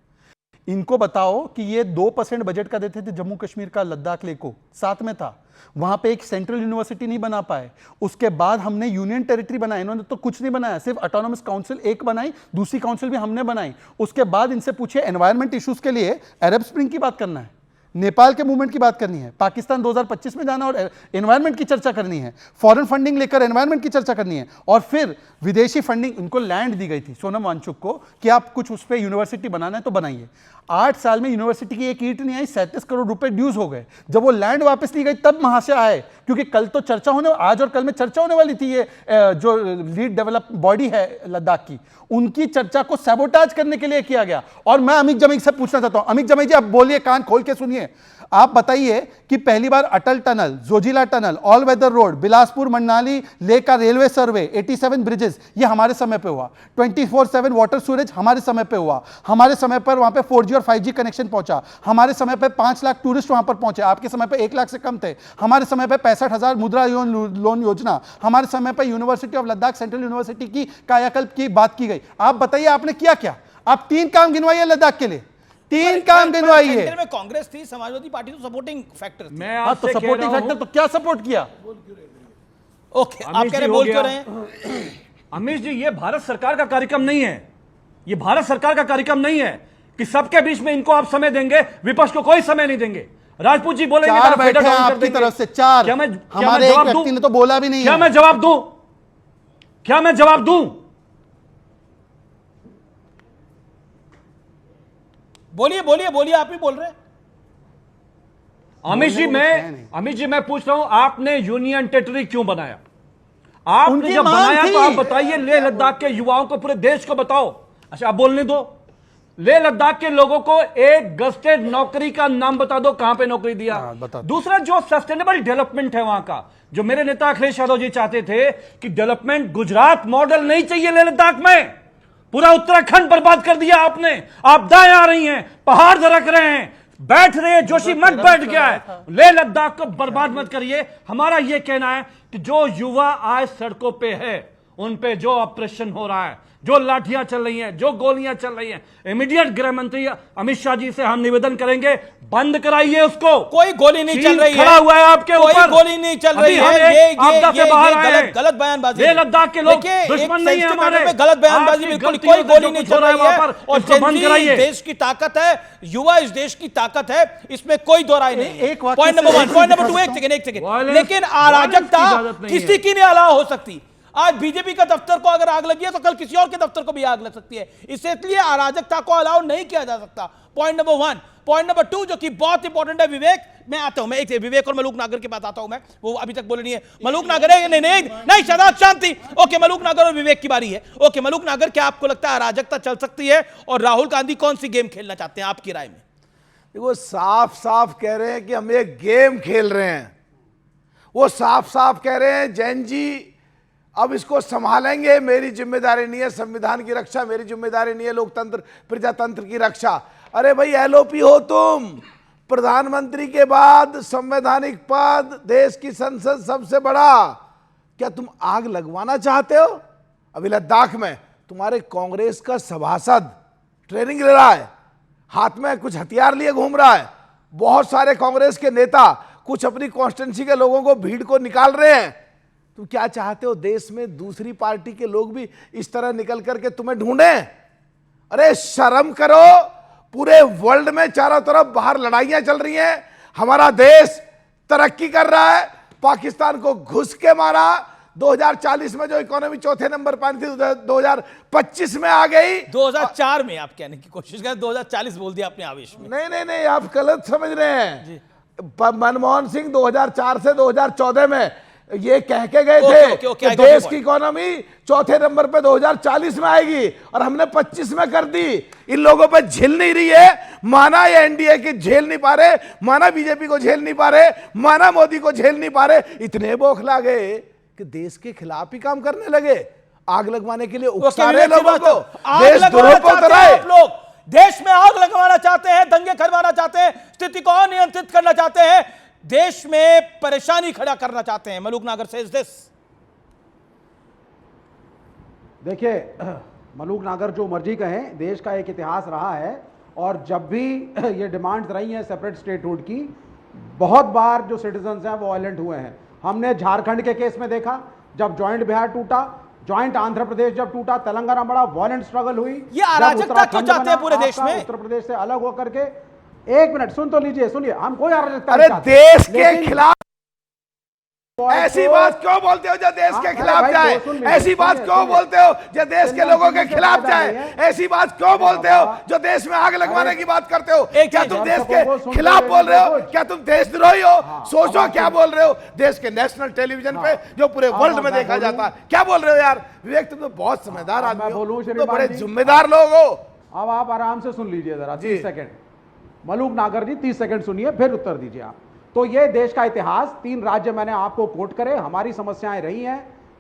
इनको बताओ कि ये 2% बजट का देते थे जम्मू कश्मीर का, लद्दाख लेको साथ में था, वहां पे एक सेंट्रल यूनिवर्सिटी नहीं बना पाए। उसके बाद हमने यूनियन टेरिटरी बनाया, इन्होंने तो कुछ नहीं बनाया, सिर्फ ऑटोनॉमस काउंसिल एक बनाई, दूसरी काउंसिल भी हमने बनाई। उसके बाद इनसे पूछिए एनवायरमेंट इश्यूज के लिए अरब स्प्रिंग की बात करना है, नेपाल के मूवमेंट की बात करनी है, पाकिस्तान 2025 में जाना और एनवायरमेंट की चर्चा करनी है, फॉरेन फंडिंग लेकर एनवायरमेंट की चर्चा करनी है, और फिर विदेशी फंडिंग। इनको लैंड दी गई थी सोनम वांगचुक को कि आप कुछ उस पर यूनिवर्सिटी बनाना है तो बनाइए। 8 साल में यूनिवर्सिटी की एक ईंट नहीं आई, 37 करोड़ रुपए ड्यूज हो गए। जब वो लैंड वापस ली गई तब वहां से आए, क्योंकि कल तो चर्चा होने, आज और कल में चर्चा होने वाली थी। ये जो लीड डेवलप बॉडी है लद्दाख की, उनकी चर्चा को सैबोटाज करने के लिए किया गया। और मैं अमित जमाई से पूछना चाहता हूं, अमित जमाई जी आप बोलिए, कान खोल के सुनिए। आप बताइए कि पहली बार Atal tunnel, Zojila tunnel, all weather road, Bilaspur Manali Leh का रेलवे सर्वे, 87 ब्रिजेस, ये हमारे समय पे हुआ। 24/7 वाटर सूरेज हमारे समय पे हुआ। हमारे समय पर वहां पे 4G और 5G कनेक्शन पहुंचा। हमारे समय पे 5 लाख टूरिस्ट वहां पर पहुंचे, आपके समय पे 1 लाख से कम थे। हमारे समय पे 65,000 मुद्रा लोन योजना। हमारे समय पर university of Ladakh, central university की कायाकल्प की बात की गई। आप बताइए आपने किया क्या? आप 3 काम गिनवाइए लद्दाख के लिए, 3 काम गिनवाइए। सेंटर में कांग्रेस थी, समाजवादी पार्टी तो सपोर्टिंग फैक्टर थी। मैं आपसे तो सपोर्टिंग फैक्टर तो क्या सपोर्ट किया? ओके आप कह रहे बोल क्यों रहे हैं? अमित जी ये भारत सरकार का कार्यक्रम नहीं है, ये भारत सरकार का कार्यक्रम नहीं है कि सबके बीच में इनको आप समय देंगे, विपक्ष को कोई समय नहीं देंगे। राजपूत जी बोलेंगे 4 बैठे हैं आपकी तरफ से, 4। हमारे एक व्यक्ति ने तो बोला भी नहीं। क्या मैं जवाब दूं? क्या मैं जवाब दूं? बोलिए बोलिए बोलिए, आप ही बोल रहे हैं। अमित जी मैं पूछ रहा हूं, आपने यूनियन टेरिटरी क्यों बनाया? आपने जब बनाया तो आप बताइए, लेह लद्दाख के युवाओं को, पूरे देश को बताओ। अच्छा आप बोलने दो, लेह लद्दाख के लोगों को एक गस्टेड नौकरी का नाम बता दो, कहां पे नौकरी दिया। दूसरा जो सस्टेनेबल डेवलपमेंट है वहां का, जो मेरे नेता अखिलेश यादव जी चाहते थे कि डेवलपमेंट गुजरात मॉडल नहीं चाहिए लेह लद्दाख में, पूरा उत्तराखंड बर्बाद कर दिया आपने। आपदाएं आ रही हैं, पहाड़ दरक रहे हैं, बैठ रहे हैं, जोशी मठ बैठ गया है। लेह लद्दाख को बर्बाद मत करिए। हमारा यह कहना है कि जो युवा आज सड़कों पे है, उन पे जो ऑपरेशन हो रहा है, जो लाठियां चल रही हैं, जो गोलियां चल रही हैं, इमीडिएट गृह मंत्री अमित शाह जी से हम निवेदन करेंगे, बंद कराइए उसको। कोई गोली नहीं चल रही है, खड़ा हुआ है आपके ऊपर, कोई गोली नहीं चल रही है। ये गलत बयानबाजी। लेह लद्दाख के लोग दुश्मन नहीं है हमारे, गलत बयानबाजी, बिल्कुल कोई गोली नहीं चल रही है। और जनता देश की ताकत है, युवा इस देश की ताकत है, इसमें कोई दो राय नहीं। Point number 1। पॉइंट नंबर 2, एक सेकेंड, लेकिन अराजकता किसी की नहीं अलावा हो सकती। आज बीजेपी का दफ्तर को अगर आग लगी है तो कल किसी और के दफ्तर को भी आग लग सकती है, इसलिए अराजकता को अलाउ नहीं किया जा सकता। Point number 1। पॉइंट नंबर 2 जो कि बहुत इंपॉर्टेंट है, विवेक, मैं आता हूं, मैं एक विवेक और मलूक नागर के पास आता हूं। मैं वो अभी तक बोले नहीं है। मलूक नागर है, नहीं शादाब शांति। ओके, मलूक नागर और विवेक की बारी है। ओके मलूक नागर, क्या आपको लगता है अराजकता चल सकती है और राहुल गांधी कौन सी गेम खेलना चाहते हैं आपकी राय में? वो साफ साफ कह रहे हैं कि हम एक गेम खेल रहे हैं। वो साफ साफ कह रहे हैं जैन जी अब इसको संभालेंगे, मेरी जिम्मेदारी नहीं है संविधान की रक्षा, मेरी जिम्मेदारी नहीं है लोकतंत्र प्रजातंत्र की रक्षा। अरे भाई एलओपी हो प्रधानमंत्री के बाद संवैधानिक पद, देश की संसद सबसे बड़ा, क्या तुम आग लगवाना चाहते हो? अभी लद्दाख में तुम्हारे कांग्रेस का सभासद ट्रेनिंग ले रहा है, हाथ में कुछ हथियार लिए घूम रहा है। बहुत सारे कांग्रेस के नेता कुछ अपनी कॉन्स्टिट्यूंसी के लोगों को, भीड़ को निकाल रहे हैं। तुम क्या चाहते हो? देश में दूसरी पार्टी के लोग भी इस तरह निकल करके तुम्हें ढूंढे? अरे शर्म करो। पूरे वर्ल्ड में चारों तरफ बाहर लड़ाइयां चल रही हैं, हमारा देश तरक्की कर रहा है। पाकिस्तान को घुस के मारा, 2040 में जो इकोनॉमी चौथे नंबर पर थी 2025 में आ गई। 2004 में आप कहने की कोशिश कर, 2040 बोल दिया आपने आवेश में। नहीं, आप गलत समझ रहे हैं। मनमोहन सिंह 2004 से 2014 में ये कह के गए थे कि देश की इकोनॉमी चौथे नंबर पे 2040 में आएगी, और हमने 25 में कर दी। इन लोगों पे झेल नहीं रही है, माना ये एनडीए की झेल नहीं पा रहे, माना बीजेपी को झेल नहीं पा रहे, माना मोदी को झेल नहीं पा रहे। इतने बौखला गए कि देश के खिलाफ ही काम करने लगे, आग लगवाने के लिए उकसा रहे लोगों को। देश द्रोह पर उतरा है। आप लोग देश में आग लगवाना चाहते हैं, दंगे करवाना चाहते हैं, स्थिति को अनियंत्रित करना चाहते हैं, देश में परेशानी खड़ा करना चाहते हैं। मलूक नागर से देखिए, मलूक नागर जो मर्जी कहें, देश का एक इतिहास रहा है, और जब भी ये डिमांड्स रही हैं सेपरेट स्टेटहुड की, बहुत बार जो सिटीजन्स हैं वो वायलेंट हुए हैं। हमने झारखंड के केस में देखा, जब ज्वाइंट बिहार टूटा, ज्वाइंट आंध्र प्रदेश जब टूटा, तेलंगाना बड़ा वायलेंट स्ट्रगल हुई। ये अराजकता क्यों चाहते हैं पूरे देश में? उत्तर प्रदेश से अलग होकर के, एक मिनट सुन तो लीजिए, सुनिए, हम कोई अराजकता अरे देश के खिलाफ ऐसी बात क्यों बोलते हो जो देश के खिलाफ जाए? ऐसी बात क्यों बोलते हो जो देश के लोगों के खिलाफ जाए? ऐसी बात क्यों बोलते हो जो देश में आग लगवाने की बात करते हो? क्या तुम देश के खिलाफ बोल रहे हो? क्या तुम देशद्रोही हो? सोचो क्या बोल रहे हो। देश के नेशनल टेलीविजन पे जो पूरे वर्ल्ड में देखा जाता है, क्या बोल रहे हो यार? विवेक, तुम तो बहुत समझदार आदमी हो, तो बड़े जिम्मेदार लोग हो। अब आप आराम से सुन लीजिए जरा 30 सेकंड। मलूक नागर जी 30 सेकंड सुनिए, फिर उत्तर दीजिए आप। तो ये देश का इतिहास, 3 राज्य मैंने आपको कोट करे, हमारी समस्याएं रही हैं,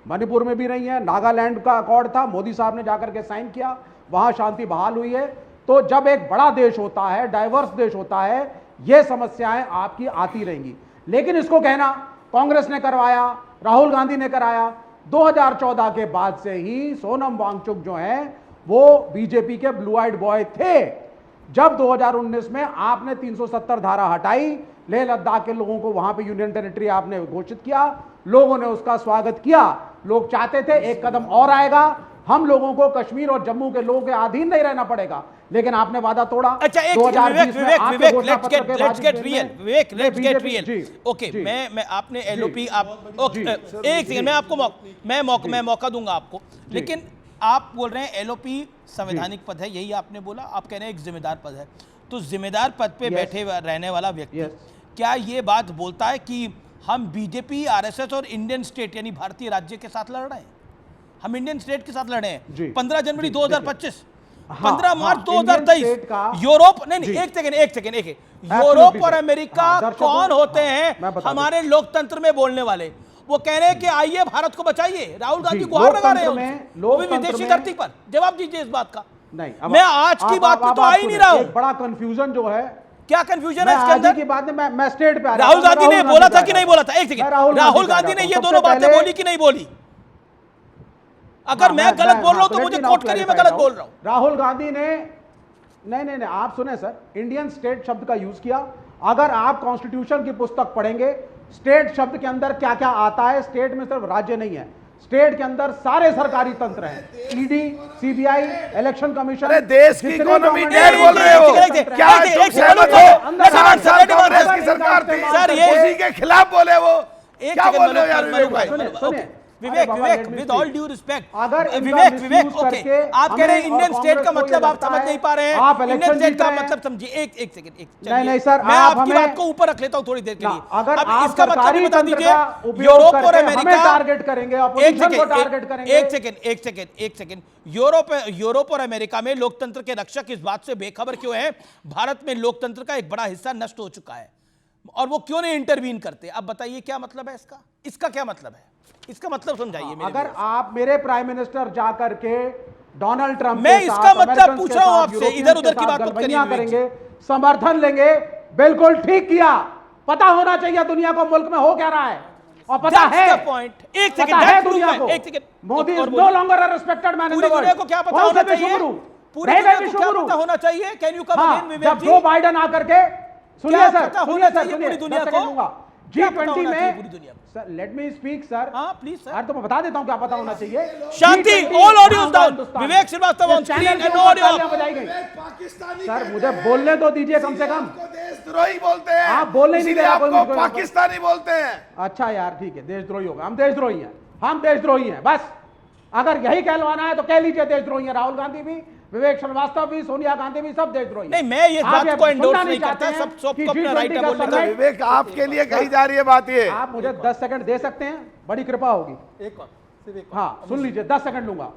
मणिपुर में भी रही हैं, नागालैंड का अकॉर्ड था, मोदी साहब ने जाकर के साइन किया, वहां शांति बहाल हुई है। तो जब एक बड़ा देश होता है, डाइवर्स देश होता है, ये समस्याएं आपकी आती रहेंगी। लेकिन इसको कहना कांग्रेस ने करवाया, राहुल गांधी ने कराया, 2014 के बाद से ही सोनम वांगचुक जो है वो बीजेपी के ब्लू आइड बॉय थे। जब 2019 में आपने 370 धारा हटाई, लेह लद्दाख के लोगों को वहां पे यूनियन टेरिटरी आपने घोषित किया, लोगों ने उसका स्वागत किया। लोग चाहते थे एक कदम और आएगा, हम लोगों को कश्मीर और जम्मू के लोगों के अधीन नहीं रहना पड़ेगा, लेकिन आपने वादा तोड़ा। अच्छा, एक लेट्स गेट रियल। ओके, मैं आपने एलओपी आप ओके, एक सेकंड, मैं आपको मैं मौका दूंगा आपको। लेकिन आप बोल रहे हैं एलओपी संवैधानिक पद है, यही आपने बोला, आप कह रहे हैं एक जिम्मेदार पद है। तो जिम्मेदार पद पे बैठे रहने वाला व्यक्ति क्या ये बात बोलता है कि हम बीजेपी, आरएसएस और इंडियन स्टेट यानी भारतीय राज्य के साथ लड़ रहे हैं? हम इंडियन स्टेट के साथ लड़े हैं। 15 जनवरी 2025, 15 मार्च 2023 यूरोप, नहीं एक सेकेंड, यूरोप और अमेरिका कौन होते हैं हमारे लोकतंत्र में बोलने वाले? वो कह रहे हैं कि आइए भारत को बचाइए, राहुल गांधी गुहार लगा रहे हैं वो भी विदेशी धरती पर। जवाब दीजिए इस बात का। नहीं, मैं आज की बात पे तो आ ही नहीं रहा हूं। बड़ा कंफ्यूजन जो है, क्या कंफ्यूजन है इसके अंदर? की बात में मैं स्टेट पे आ रहा हूं। राहुल गांधी ने बोला था कि नहीं बोला था? एक सेकंड, राहुल गांधी ने ये दोनों बातें बोली कि नहीं बोली? अगर मैं गलत बोल रहा हूं तो मुझे कोट करिए, मैं गलत बोल रहा हूं। राहुल गांधी ने नहीं, आप सुने सर, इंडियन स्टेट शब्द का यूज किया। अगर आप कॉन्स्टिट्यूशन की पुस्तक पढ़ेंगे, स्टेट शब्द के अंदर क्या क्या आता है, स्टेट में सिर्फ राज्य नहीं है, स्टेट के अंदर सारे सरकारी तंत्र हैं, ईडी, सीबीआई, इलेक्शन कमीशन। अरे देश की इकोनॉमी डेड बोल रहे हो क्या? कांग्रेस की सरकार थी सर, ये उसी के खिलाफ बोले वो। क्या बोल रहे हो यार विवेक भाई? Vivek, with all due respect, Vivek, okay, आप कह रहे हैं इंडियन स्टेट का मतलब आप समझ नहीं पा रहे हैं। इंडियन स्टेट का मतलब समझिए। एक सेकंड, नहीं सर, मैं आपकी बात को ऊपर रख लेता हूं थोड़ी देर के लिए। अब इसका मतलब बता दीजिए, यूरोप और अमेरिका टारगेट करेंगे, ऑपोजिशन को टारगेट करेंगे। एक सेकंड, यूरोप और अमेरिका में लोकतंत्र के रक्षक इस बात से बेखबर क्यों हैं? भारत में लोकतंत्र का एक बड़ा हिस्सा नष्ट हो चुका है, और वो क्यों नहीं इंटरवीन करते? अब बताइए क्या मतलब है इसका? इसका क्या मतलब है? इसका मतलब समझाइए। अगर आप मेरे प्राइम मिनिस्टर जाकर के डोनाल्ड ट्रंप, मैं इसका मतलब पूछ रहा हूं आपसे, इधर उधर की बात मत करिए, करेंगे, समर्थन लेंगे, बिल्कुल ठीक किया। पता होना चाहिए दुनिया को मुल्क में हो क्या रहा है, और पता है एक पता है दुनिया को। Modi is no longer a respected man in the world. को क्या पता होना चाहिए? पूरी दुनिया को क्या पता होना चाहिए? कैन यू कम अगेन विवेक जी? जब जो बाइडेन आकर के सुनिए सर, सुनिए सर, पूरी दुनिया को G20 में sir, let me speak sir. हाँ प्लीज सर। यार तो मैं बता देता हूं क्या पता होना चाहिए। Shanti, all audios down. Vivek Srivastava on screen and audio बजाई गई। सर मुझे बोलने तो दीजिए कम से कम। देशद्रोही बोलते हैं आप बोलने नहीं दे रहे, आपको पाकिस्तानी बोलते हैं। अच्छा यार ठीक है, देशद्रोही होगा। हम देशद्रोही हैं, हम देशद्रोही हैं। बस अगर यही कहलवाना है तो कह लीजिए देशद्रोही है। राहुल गांधी भी, विवेक श्रीवास्तव भी, सोनिया गांधी भी, सब देशद्रोही। नहीं, मैं ये बात को एंडोर्स नहीं करता। सबको अपना राइट है बोलने का। विवेक आपके लिए कही जा रही है बात ये। आप मुझे 10 सेकंड दे सकते हैं, बड़ी कृपा होगी। एक हाँ सुन लीजिए, 10 सेकंड लूंगा।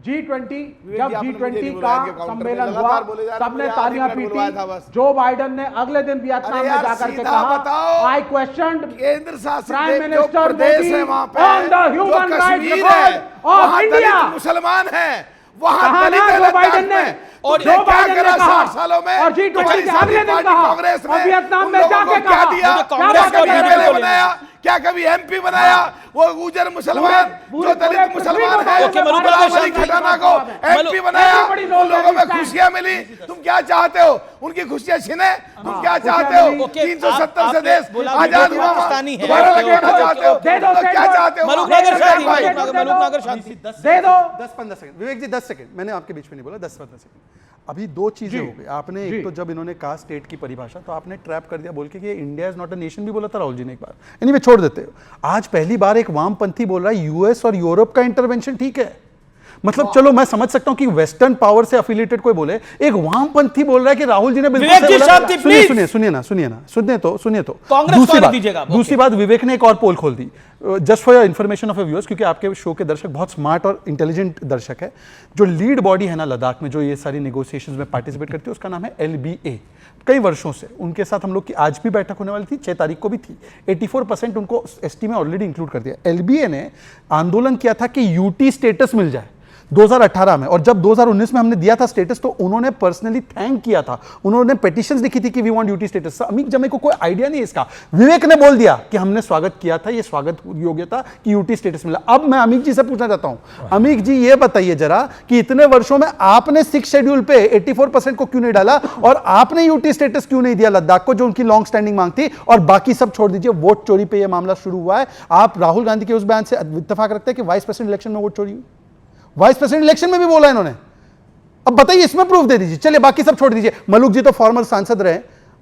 G20 जब G20 का सम्मेलन हुआ, सबने तालियां पीटी। जो बाइडेन ने अगले दिन वियतनाम में जाकर के कहा, आई क्वेश्चन केंद्र शासित प्राइम मिनिस्टर प्रदेश है वहां पे on the human rights record of India. मुसलमान है वहां दलित बाइडेन ने, और जो बाइडेन ने कहा 60 सालों में, और G20 के अगले दिन कहा, और वियतनाम में जाके क्या दिया? कांग्रेस क्या कभी एमएलए बनाया? क्या कभी एमपी बनाया? वो गुजर मुसलमान जो दलित मुसलमान है, गुलाम अली खटाना को एमपी बनाया, उन लोगों में खुशियां मिली। तुम क्या चाहते हो? उनकी खुशियां छिने? तुम क्या चाहते हो? 370 से देश आजाद हुआ, दोबारा लगाना चाहते हो? क्या चाहते हो? मलूक शांति दे दो। 10-15 सेकंड विवेक जी, 10 सेकंड। मैंने आपके बीच में नहीं बोला, 10-15 सेकंड। अभी दो चीजें हो गई। आपने एक तो जब इन्होंने कहा स्टेट की परिभाषा, तो आपने ट्रैप कर दिया बोल के कि India is not a nation भी बोला था राहुल जी ने एक बार। एनीवे छोड़ देते हो। आज पहली बार एक वामपंथी बोल रहा है यूएस और यूरोप का इंटरवेंशन ठीक है। मतलब चलो मैं समझ सकता हूं कि वेस्टर्न पावर से एफिलिएटेड कोई बोले, एक वामपंथी बोल रहा है कि राहुल जी ने बिल्कुल सुनिए तो दूसरी बात विवेक ने एक और पोल खोल दी, just for your information of viewers, क्योंकि आपके शो के दर्शक बहुत स्मार्ट और इंटेलिजेंट दर्शक है। जो लीड बॉडी है ना लद्दाख में, जो ये सारी नेगोशिएशंस में पार्टिसिपेट करती है, उसका नाम है LBA। कई वर्षों से उनके साथ हम लोग की आज भी बैठक होने वाली थी, 6 तारीख को भी थी। 84% उनको एसटी में ऑलरेडी इंक्लूड कर दिया। LBA ने आंदोलन किया था कि यूटी स्टेटस मिल जाए 2018 में, और जब 2019 में हमने दिया था स्टेटस तो उन्होंने पर्सनली थैंक किया था। उन्होंने पिटीशंस लिखी थी कि we want UT status. Amit जमे को कोई आइडिया नहीं इसका। विवेक ने बोल दिया कि हमने स्वागत किया था, ये स्वागत योग्य था कि यूटी स्टेटस मिला। अब मैं अमित जी से पूछना चाहता हूं, अमित जी ये बताइए जरा कि इतने वर्षों में आपने 6 शेड्यूल पे 84% को क्यों नहीं डाला, और आपने यूटी स्टेटस क्यों नहीं दिया लद्दाख को, जो उनकी लॉन्ग स्टैंडिंग मांग थी, और बाकी सब छोड़ दीजिए। वोट चोरी पे ये मामला शुरू हुआ है। आप राहुल गांधी के उस बयान से इत्तेफाक रखते हैं कि वाइस प्रेसिडेंट इलेक्शन में वोट चोरी हुई? वाइस प्रेसिडेंट इलेक्शन में भी बोला इन्होंने। अब बताइए, इसमें प्रूफ दे दीजिए। चलिए बाकी सब छोड़ दीजिए, मलूक जी तो फॉर्मर सांसद रहे,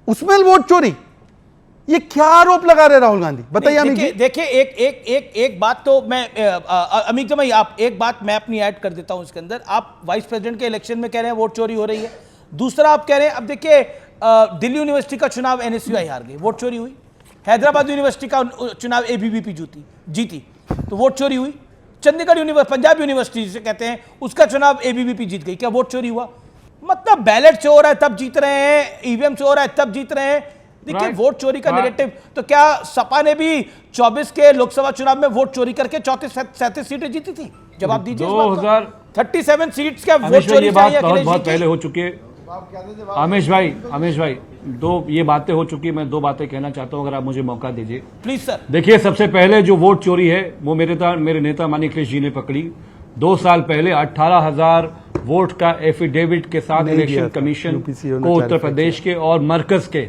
उसमें वोट चोरी, ये क्या आरोप लगा रहे राहुल गांधी? बताइए अमित जी। देखिए एक बात तो मैं अमित जी, मैं आप एक बात मैं अपनी ऐड कर देता हूं इसके अंदर। आप वाइस प्रेसिडेंट के इलेक्शन में कह रहे हैं वोट चोरी हो रही है। दूसरा आप कह रहे हैं, अब देखिए दिल्ली यूनिवर्सिटी का चुनाव NSUI हार गई, वोट चोरी हुई। हैदराबाद यूनिवर्सिटी का चुनाव ABVP जीती तो वोट चोरी हुई। चंडीगढ़ यूनिवर्सिटी, पंजाब यूनिवर्सिटी जिसे कहते हैं, उसका चुनाव ABVP जीत गई, क्या वोट चोरी हुआ? मतलब बैलेट से हो रहा है तब जीत रहे हैं, EVM से हो रहा है तब जीत रहे हैं। देखिए वोट चोरी का नैरेटिव, तो क्या सपा ने भी 24 के लोकसभा चुनाव में वोट चोरी करके 34-37 सीटें जीती थी? जवाब दीजिए। 37 सीट्स का वोट चोरी चाहिए बहुत पहले हो चुके। आमेश भाई दो ये बातें हो चुकी, मैं 2 बातें कहना चाहता हूं, अगर आप मुझे मौका दीजिए प्लीज सर। देखिए, सबसे पहले जो वोट चोरी है वो मेरे नेता माननीय अखिलेश जी ने पकड़ी। 2 साल पहले 18,000 वोट का एफिडेविट के साथ इलेक्शन कमीशन को उत्तर प्रदेश के और मरकज के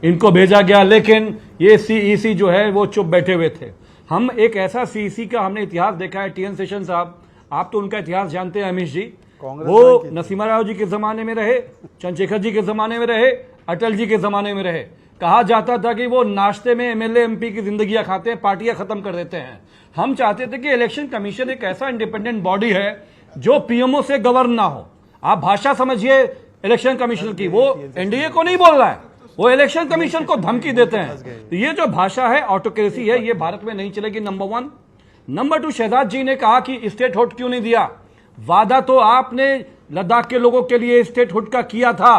इनको भेजा गया, लेकिन ये CEC जो है वो चुप बैठे हुए थे। हम एक ऐसा CEC का हमने इतिहास देखा है। TN सेशन साहब, आप तो उनका इतिहास जानते हैं अमित जी, वो नरसिम्हा राव जी के जमाने में रहे, चंद्रशेखर जी के जमाने में रहे, अटल जी के जमाने में रहे। कहा जाता था कि वो नाश्ते में MLA MP की जिंदगियां खाते हैं, पार्टियां खत्म कर देते हैं। हम चाहते थे कि इलेक्शन कमीशन एक ऐसा इंडिपेंडेंट बॉडी है जो PMO से गवर्न ना हो। आप भाषा समझिए इलेक्शन कमीशन की, वो NDA को नहीं बोल रहा है, वो इलेक्शन कमीशन को धमकी देते हैं। तो ये जो भाषा है, ऑटोक्रेसी है, ये भारत में नहीं चलेगी, नंबर 1। नंबर 2, शहजाद जी ने कहा कि स्टेट हुड क्यों नहीं दिया। वादा तो आपने लद्दाख के लोगों के लिए स्टेट हुड का किया था।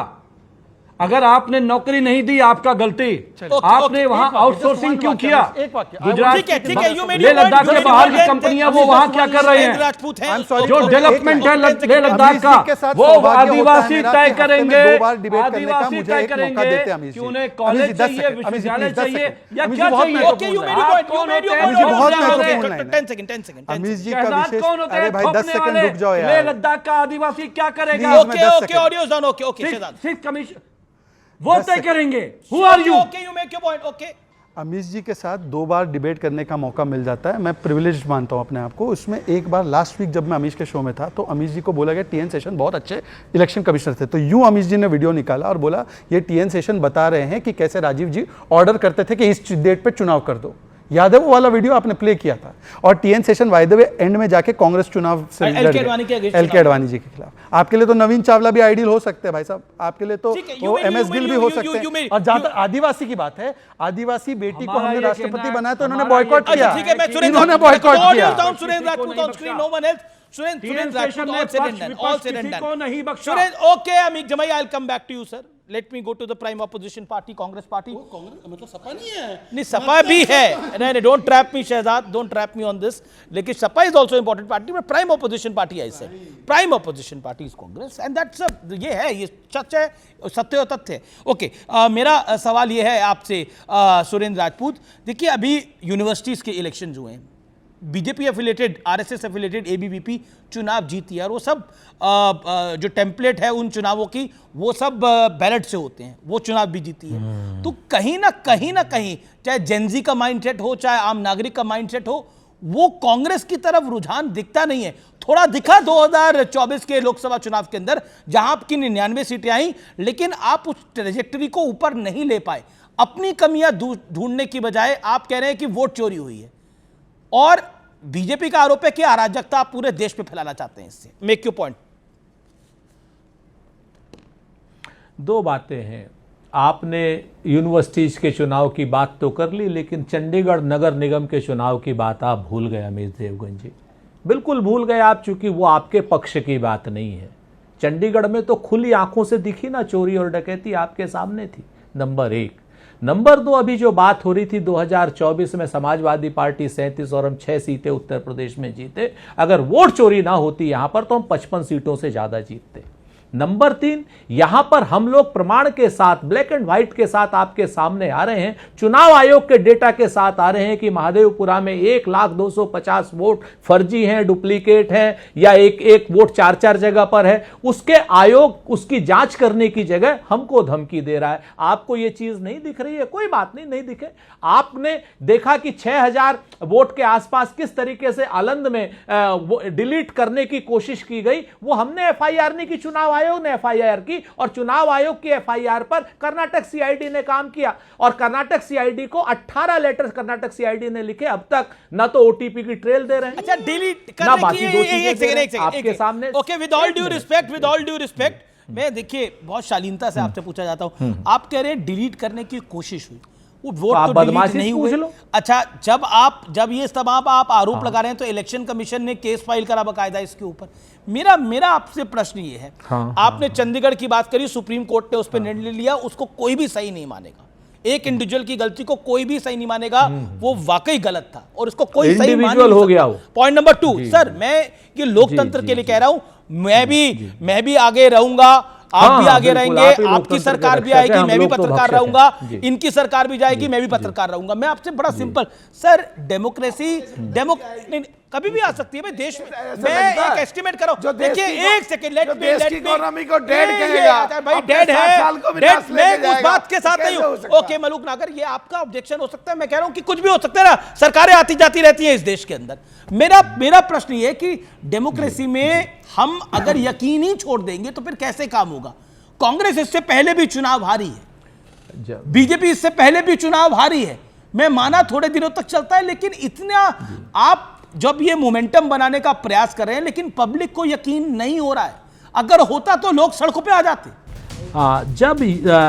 अगर आपने नौकरी नहीं दी आपका गलती, आपने वहां आउटसोर्सिंग क्यों किया? गुजरात लेह लद्दाख के बाहर की कंपनियां वो वहां क्या कर रहे हैं? जो डेवलपमेंट है लेह लद्दाख का वो आदिवासी तय करेंगे, आदिवासी तय करेंगे कि उन्हें कॉलेज चाहिए, विश्वविद्यालय चाहिए या क्या चाहिए। अमीश जी का विशेष, अरे भाई 10 सेकंड रुक जाओ यार। लेह लद्दाख का आदिवासी क्या करेगा? कमीशन वो तय करेंगे। Who are you? अमीश जी के साथ 2 बार डिबेट करने का मौका मिल जाता है, मैं प्रिविलेज मानता हूं अपने आप को। उसमें एक बार लास्ट वीक जब मैं अमीश के शो में था तो अमीश जी को बोला गया TN सेशन बहुत अच्छे इलेक्शन कमिश्नर थे, तो यूं अमीश जी ने वीडियो निकाला और बोला ये TN सेशन बता रहे हैं कि कैसे राजीव जी ऑर्डर करते थे कि इस डेट पे चुनाव कर दो। याद है वो वाला वीडियो आपने प्ले किया था? और TN session by the way and में जाके कांग्रेस चुनाव से एल के अडवाणी जी के खिलाफ। आपके लिए तो नवीन चावला भी आइडियल हो सकते हैं भाई साहब, आपके लिए तो वो MS गिल भी हो सकते हैं। और जहां तक आदिवासी की बात है, आदिवासी बेटी को हमने राष्ट्रपति बनाया तो इन्होंने बॉयकॉट किया, इन्होंने बॉयकॉट किया। Let me go to the prime opposition party, Congress party. मतलब सपा नहीं है? नहीं, सपा भी है। नहीं, don't trap me, Shahzad, don't trap me on this. लेकिन Sapa is also important party, but prime opposition party I say. Prime opposition party is Congress, and that's ये है, ये सच है, सत्य और तथ्य है। ओके, मेरा सवाल ये है आपसे सुरेंद्र राजपूत, देखिए अभी यूनिवर्सिटीज के इलेक्शन हुए हैं, BJP affiliated, RSS affiliated ABVP चुनाव जीती है और वो सब जो टेम्पलेट है उन चुनावों की वो सब बैलेट से होते हैं, वो चुनाव भी जीती है। तो कहीं ना कहीं चाहे जेनजी का माइंडसेट हो, चाहे आम नागरिक का माइंडसेट हो, वो कांग्रेस की तरफ रुझान दिखता नहीं है। थोड़ा दिखा 2024 के लोकसभा चुनाव के अंदर, जहां आपकी 99 सीटें आई, लेकिन आप उस ट्रेजेक्टरी को ऊपर नहीं ले पाए। अपनी कमियां ढूंढने की बजाय आप कह रहे हैं कि वोट चोरी हुई है, और बीजेपी का आरोप है कि अराजकता आप पूरे देश पे फैलाना चाहते हैं। इससे मेक योर पॉइंट। 2 बातें हैं, आपने यूनिवर्सिटीज के चुनाव की बात तो कर ली, लेकिन चंडीगढ़ नगर निगम के चुनाव की बात आप भूल गए अमीश देवगन जी, बिल्कुल भूल गए आप, चूंकि वो आपके पक्ष की बात नहीं है। चंडीगढ़ में तो खुली आंखों से दिखी ना चोरी और डकैती, आपके सामने थी, नंबर 1। नंबर 2, अभी जो बात हो रही थी 2024 में समाजवादी पार्टी 37 और हम 6 सीटें उत्तर प्रदेश में जीते, अगर वोट चोरी ना होती यहां पर तो हम 55 सीटों से ज्यादा जीतते। नंबर 3, यहां पर हम लोग प्रमाण के साथ, ब्लैक एंड व्हाइट के साथ आपके सामने आ रहे हैं, चुनाव आयोग के डेटा के साथ आ रहे हैं कि महादेवपुरा में 1,250 वोट फर्जी हैं, डुप्लीकेट हैं, या एक वोट 4 जगह पर है। उसके आयोग उसकी जांच करने की जगह हमको धमकी दे रहा है। आपको यह चीज नहीं दिख रही है? कोई बात नहीं दिखे। आपने देखा कि 6,000 वोट के आसपास किस तरीके से आलंद में डिलीट करने की कोशिश की गई, वो हमने FIR नहीं की, चुनाव आयोग ने FIR की, और चुनाव आयोग की FIR पर कर्नाटक CID ने काम किया, और कर्नाटक CID को 18 लेटर कर्नाटक CID ने लिखे, अब तक ना तो OTP की ट्रेल दे रहे हैं, अच्छा डिलीट ना बाकी 2 चीजें आपके सामने। Okay, with all due respect, मैं देखिए बहुत शालीनता से आपसे पूछा जाता हूं, आप कह रहे हैं डिलीट करने की कोशिश हुई, वो वोट तो डिलीट नहीं हुए। अच्छा, जब ये तमाम आप आरोप लगा रहे हैं तो इलेक्शन कमीशन ने केस फाइल करा बकायदा इसके ऊपर। मेरा आपसे प्रश्न ये है, आपने चंडीगढ़ की बात करी, सुप्रीम कोर्ट ने उस पर निर्णय लिया, उसको कोई भी सही नहीं मानेगा, एक इंडिविजुअल की गलती को कोई भी सही नहीं मानेगा, वो वाकई गलत था और उसको कोई सही मान नहीं हो गया। पॉइंट नंबर 2, सर मैं ये लोकतंत्र के लिए कह रहा हूं, मैं भी आगे रहूंगा, आप भी आगे रहेंगे, आपकी सरकार भी आएगी, मैं भी पत्रकार रहूंगा, इनकी सरकार भी जाएगी, मैं भी पत्रकार रहूंगा। मैं आपसे बड़ा सिंपल, सर डेमोक्रेसी कभी भी आ सकती है भाई देश में, मैं एक एस्टिमेट कर रहा हूं। देखिए एक सेकंड, लेट मी इकोनॉमी को डेड कहेगा भाई, डेड है, मैं उस बात के साथ नहीं हूं। ओके मलूक नागर, ये आपका ऑब्जेक्शन हो सकता है, मैं कह रहा हूं कि कुछ भी हो सकता है ना, सरकारें आती जाती रहती हैं इस देश के अंदर। मेरा प्रश्न ये है कि डेमोक्रेसी में हम अगर यकीन ही छोड़ देंगे तो फिर कैसे काम होगा? कांग्रेस इससे पहले भी चुनाव हारी है, बीजेपी इससे पहले भी चुनाव हारी है, मैं माना थोड़े दिनों तक चलता है, लेकिन इतना आप जब ये मोमेंटम बनाने का प्रयास कर रहे हैं, लेकिन पब्लिक को यकीन नहीं हो रहा है। अगर होता तो लोग सड़कों पे आ जाते। जब